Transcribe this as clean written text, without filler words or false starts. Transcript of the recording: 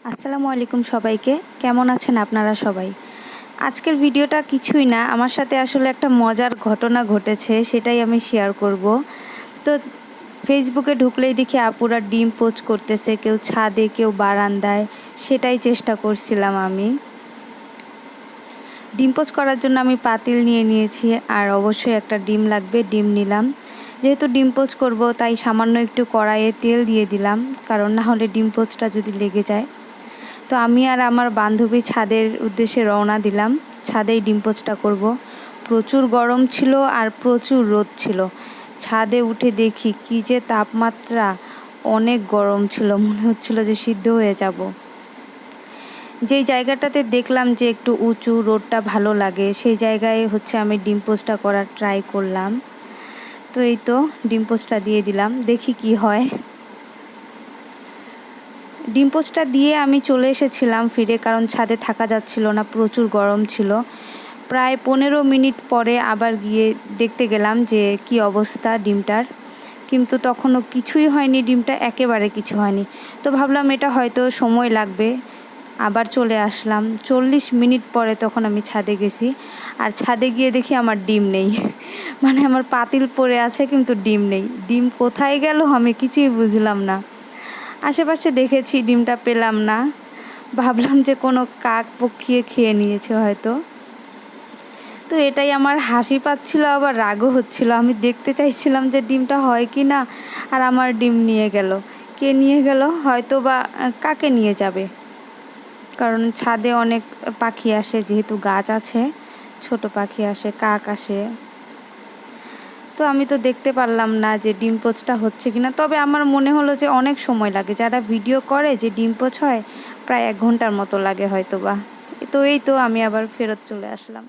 আসসালামু আলাইকুম সবাইকে। কেমন আছেন আপনারা সবাই? আজকের ভিডিওটা কিছুই না, আমার সাথে আসলে একটা মজার ঘটনা ঘটেছে, সেটাই আমি শেয়ার করব। তো ফেসবুকে ঢুকলেই দেখি আপুরা ডিম পোচ করতেছে, কেউ ছাদে কেউ বারান্দায়। সেটাই চেষ্টা করছিলাম আমি। ডিম পোচ করার জন্য আমি পাতিল নিয়ে নিয়েছি, আর অবশ্যই একটা ডিম লাগবে, ডিম নিলাম। যেহেতু ডিম পোচ করব তাই সামান্য একটু কড়াইয়ে তেল দিয়ে দিলাম, কারণ না হলে ডিম পোচটা যদি লেগে যায়। তো আমি আর আমার বান্ধবী ছাদের উদ্দেশ্যে রওনা দিলাম, ছাদেই ডিম পোচটা করব। প্রচুর গরম ছিল আর প্রচুর রোদ ছিল। ছাদে উঠে দেখি কি যে তাপমাত্রা, অনেক গরম ছিল, মনে হচ্ছিল যে সিদ্ধ হয়ে যাব। যেই জায়গাটাতে দেখলাম যে একটু উঁচু, রোদটা ভালো লাগে, সেই জায়গায় আমি ডিম পোচটা করার ট্রাই করলাম। তো এই তো ডিম পোচটা দিয়ে দিলাম, দেখি কি হয়। ডিম পোচটা দিয়ে আমি চলে এসেছিলাম ফিরে, কারণ ছাদে থাকা যাচ্ছিল না, প্রচুর গরম ছিল। প্রায় 15 মিনিট পরে আবার গিয়ে দেখতে গেলাম যে কি অবস্থা ডিমটার, কিন্তু তখনও কিছুই হয়নি, ডিমটা একেবারে কিছু হয়নি। তো ভাবলাম এটা হয়তো সময় লাগবে, আবার চলে আসলাম। 40 মিনিট পরে তখন আমি ছাদে গেছি, আর ছাদে গিয়ে দেখি আমার ডিম নেই। মানে আমার পাতিল পড়ে আছে কিন্তু ডিম নেই। ডিম কোথায় গেল আমি কিছুই বুঝলাম না। আশেপাশে দেখেছি, ডিমটা পেলাম না। ভাবলাম যে কোনো কাক পক্ষিয়ে খেয়ে নিয়েছে হয়তো। তো এটাই আমার হাসি পাচ্ছিল, আবার রাগও হচ্ছিল। আমি দেখতে চাইছিলাম যে ডিমটা হয় কি না, আর আমার ডিম নিয়ে গেল। কে নিয়ে গেল? হয়তো বা কাকে নিয়ে যাবে, কারণ ছাদে অনেক পাখি আসে, যেহেতু গাছ আছে, ছোট পাখি আসে, কাক আসে। তো আমি তো দেখতে পারলাম না যে ডিম পোচটা হচ্ছে কিনা। তবে আমার মনে হলো যে অনেক সময় লাগে, যারা ভিডিও করে যে ডিম পোচ হয় প্রায় 1 ঘন্টার মতো লাগে হয়তো বা। তো এই তো আমি আবার ফেরত চলে আসলাম।